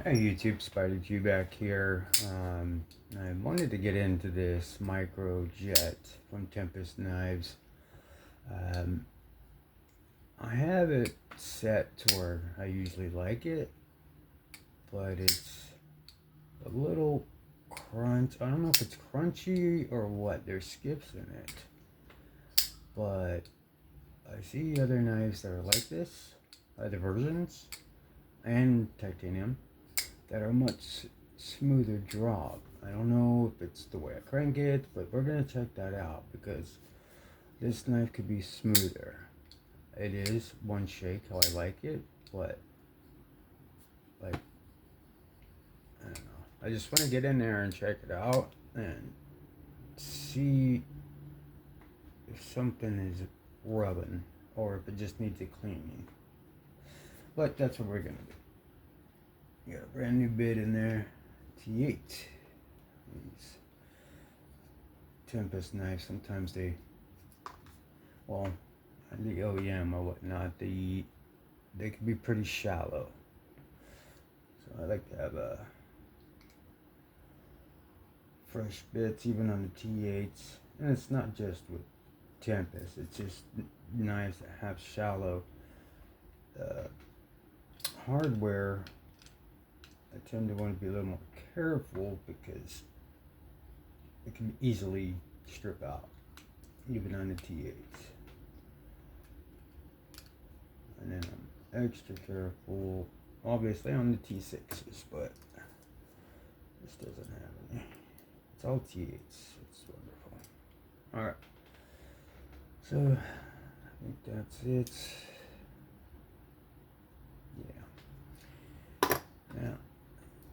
Hey YouTube, Spider back here. I wanted to get into this Micro Jet from Tempest Knives. Um, I have it set to where I usually like it, but it's a little crunch. I don't know if it's crunchy or what. There's skips in it, but I see other knives that are like this, other versions, and titanium, that are much smoother drop. I don't know if it's the way I crank it, but we're gonna check that out because this knife could be smoother. It is one shake how I like it, but like I don't know. I just want to get in there and check it out and see if something is rubbing or if it just needs a cleaning. But that's what we're gonna do. Got a brand new bit in there, T8. These Tempest knives, sometimes well, the OEM or whatnot, they can be pretty shallow. So I like to have fresh bits even on the T8s, and it's not just with Tempest. It's just knives that have shallow uh, hardware. I tend to want to be a little more careful because it can easily strip out, even on the T8s. And then I'm extra careful, obviously, on the T6s, but this doesn't have any. It's all T8s. It's wonderful. Alright. So, I think that's it. Yeah. Now,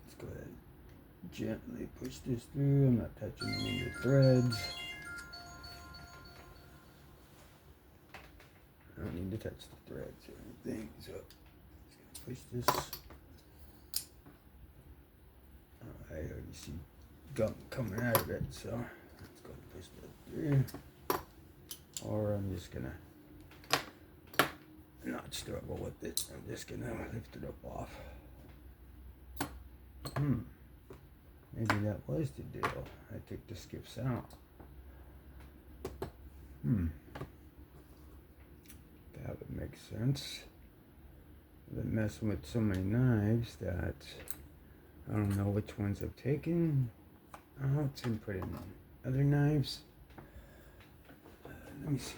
let's go ahead and gently push this through. I'm not touching any of the threads. I don't need to touch the threads or anything, so just gonna push this. I already see gum coming out of it, so let's go and push that through. Or I'm just gonna not struggle with it. I'm just gonna lift it up off. Maybe that was the deal. I took the skips out. That would make sense. I've been messing with so many knives that I don't know which ones I've taken out and put in other knives. Let me see.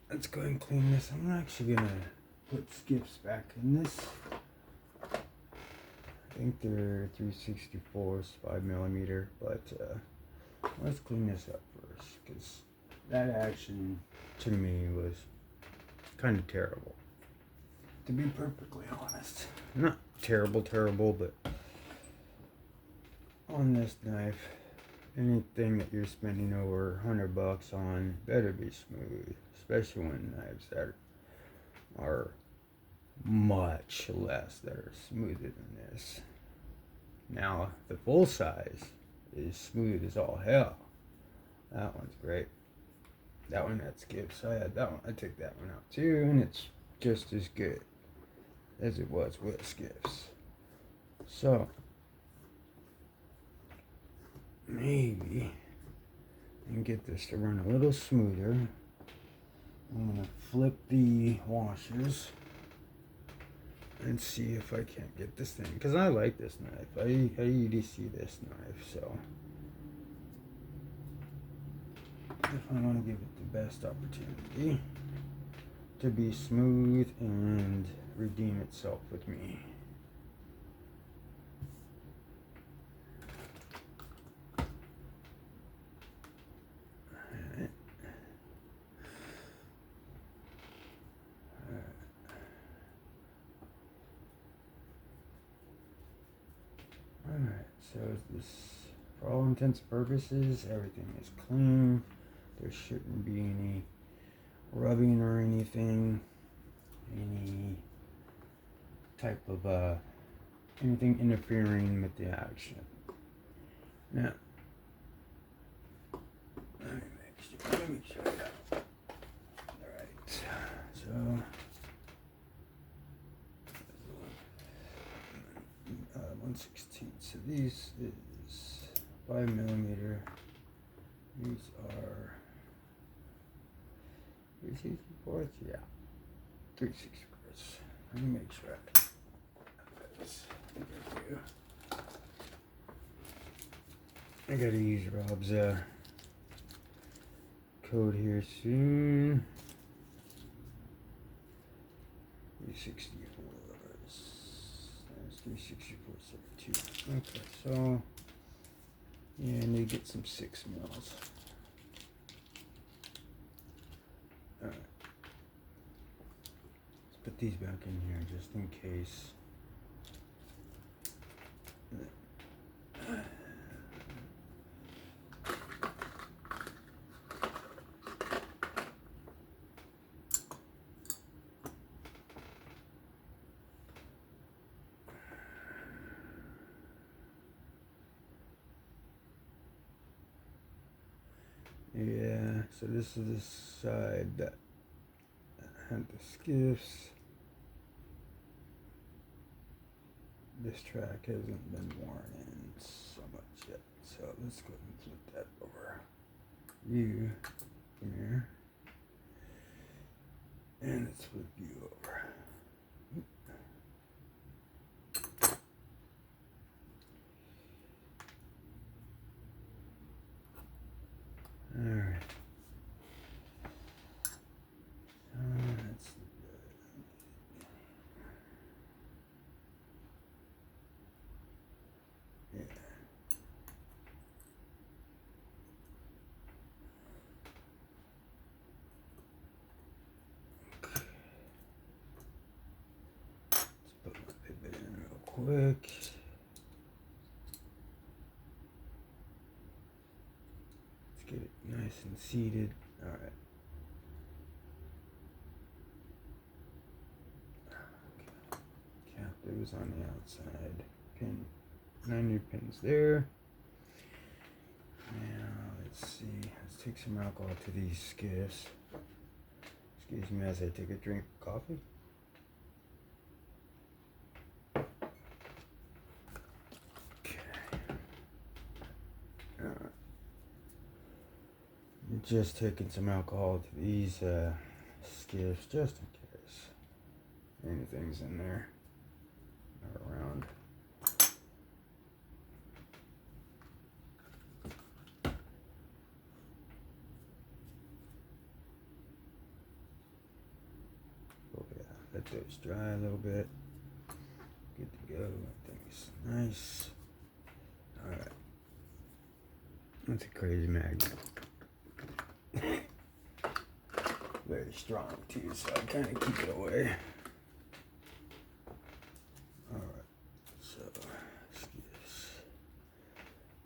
Let's go ahead and clean this. I'm actually gonna put skips back in this. I think they're 364s, 5mm, but let's clean this up first because that action to me was kind of terrible. To be perfectly honest, not terrible, but on this knife, anything that you're spending over $100 on better be smooth, especially when knives that are much less that are smoother than this. Now the full size is smooth as all hell. That one's great. That one had skips. I had that one. I took that one out too, and it's just as good as it was with skips. So maybe I can get this to run a little smoother. I'm gonna flip the washers and see if I can't get this thing, because I like this knife. I UDC this knife, so if I want to give it the best opportunity to be smooth and redeem itself with me. Alright, so this, for all intents and purposes, everything is clean. There shouldn't be any rubbing or anything, any type of anything interfering with the action. Now, let me show you. Alright, so 1/16. So these is 5mm. These are 3/64. Yeah, 3/64. Let me make sure I have this. I gotta use Rob's code here soon. 364. That's 364.72. Okay, so yeah, I need to get some 6mm. Alright. Let's put these back in here just in case. Yeah, so this is the side that had the skiffs. This track hasn't been worn in so much yet, so let's go ahead and flip that over. You, come here, and let's flip you over. Alright. That's yeah. Let's put my pivot in real quick. Let's get it nice and seated. Alright. Captives on the outside. Pin. 9 new pins there. Now let's see. Let's take some alcohol to these skiffs. Excuse me as I take a drink of coffee. Just taking some alcohol to these skiffs just in case anything's in there or around. Oh yeah, let those dry a little bit. Good to go. Everything's nice. Alright. That's a crazy magnet. Very strong too, so I kind of keep it away. Alright, so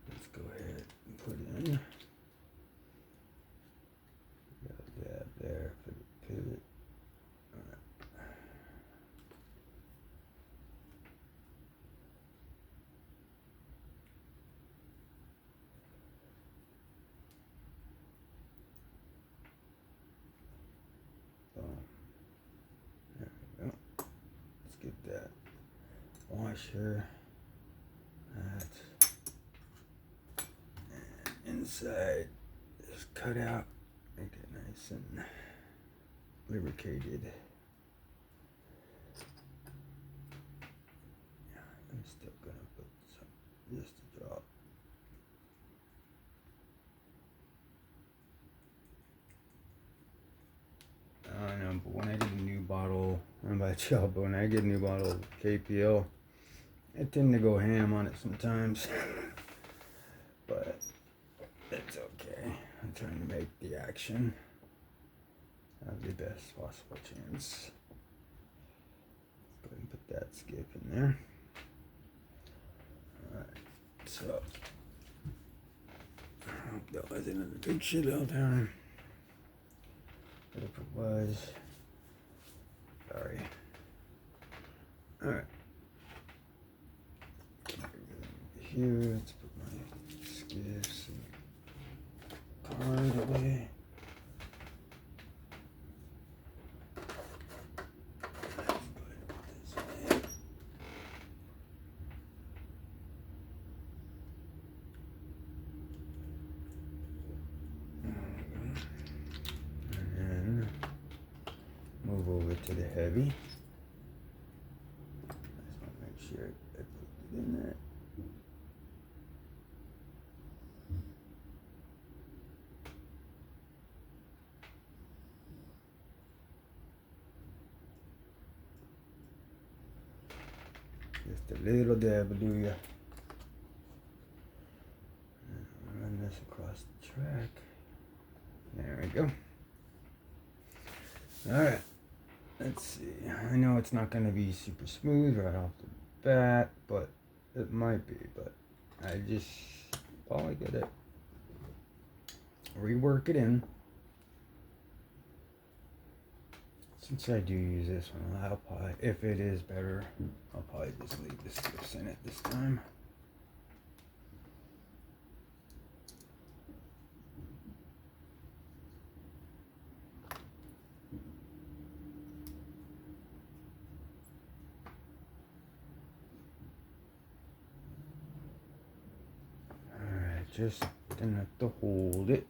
let's go ahead and put in. Got a dab there for the pivot. Alright. Boom. There we go. Let's get that washer, that, and inside just cut out, make it nice and lubricated. I'm still gonna put some just a drop. I don't know, but when I get a new bottle, I don't know about y'all, but when I get a new bottle of KPL, I tend to go ham on it sometimes. But it's okay. I'm trying to make the action have the best possible chance. Let's go ahead and put that skiff in there. Alright, so I hope that wasn't a big shit all time. But if it was, sorry. Alright. Here, let's put my skiffs and card away. to the heavy. I just want to make sure I put it in there. Just a little dab will do ya. Run this across the track. There we go. Alright. Let's see. I know it's not going to be super smooth right off the bat, but it might be. But I just probably gotta rework it in. Since I do use this one, I'll probably, if it is better, I'll probably just leave the skiffs in it this time. Alright, just enough to hold it.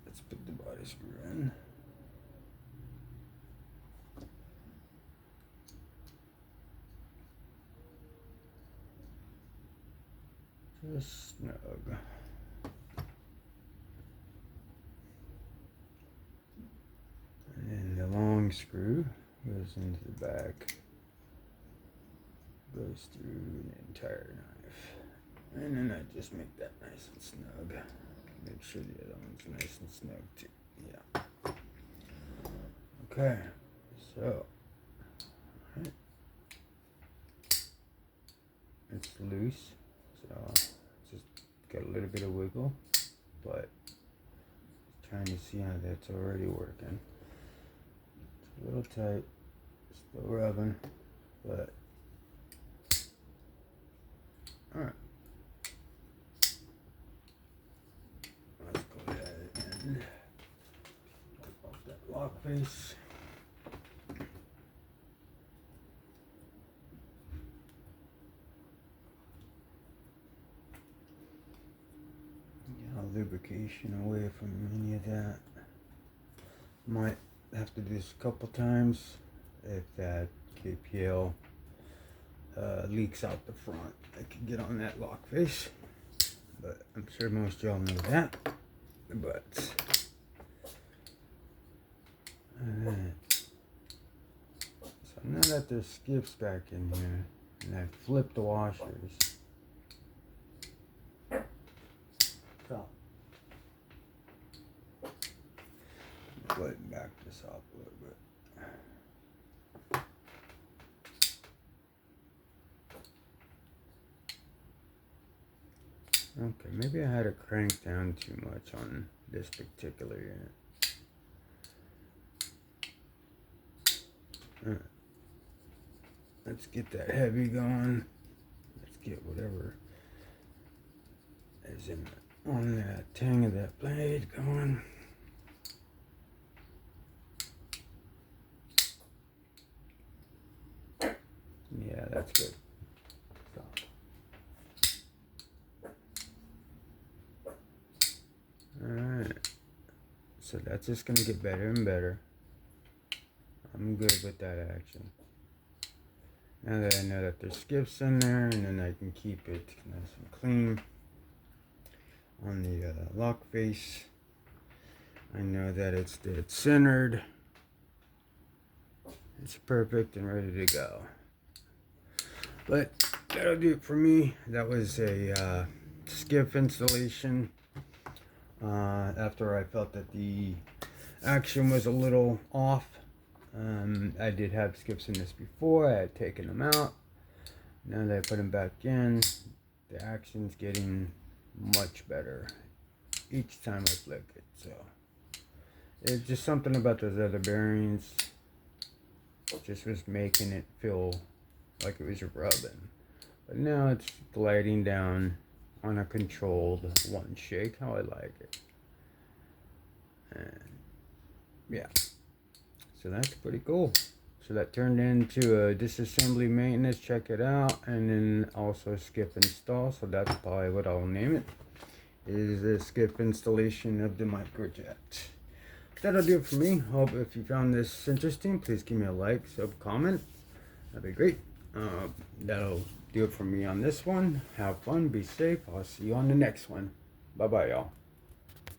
Let's put the body screw in. Just snug. And then the long screw goes into the back, goes through the entire knife. And then I just make that nice and snug. Make sure the other one's nice and snug too. Yeah. Okay, so right. It's loose. So just got a little bit of wiggle, but trying to see how that's already working. It's a little tight, still rubbing, but alright. Let's go ahead and take off that lock face. Lubrication away from any of that. Might have to do this a couple times if that KPL leaks out the front. I could get on that lock face, but I'm sure most y'all know that. But so now that there's skiffs back in here, and I flipped the washers. So go ahead and back this up a little bit. Okay, maybe I had it cranked down too much on this particular unit. Alright. Let's get that heavy going. Let's get whatever is in on that tang of that blade going. Yeah, that's good. Stop. Alright. So that's just going to get better and better. I'm good with that action. Now that I know that there's skiffs in there, and then I can keep it nice and clean. On the lock face, I know that it's dead centered. It's perfect and ready to go. But that'll do it for me. That was a skiff installation. After I felt that the action was a little off. I did have skiffs in this before. I had taken them out. Now that I put them back in, the action's getting much better each time I flick it. So it's just something about those other bearings just was making it feel like it was rubbing, but now it's gliding down on a controlled one shake, how I like it. And yeah, so that's pretty cool. So that turned into a disassembly maintenance, check it out, and then also skiff install. So that's probably what I'll name it, is a skiff installation of the Micro Jet. that'll do it for me. Hope if you found this interesting, please give me a like, sub, comment. That'd be great. That'll do it for me on this one. Have fun, be safe. I'll see you on the next one. Bye bye, y'all.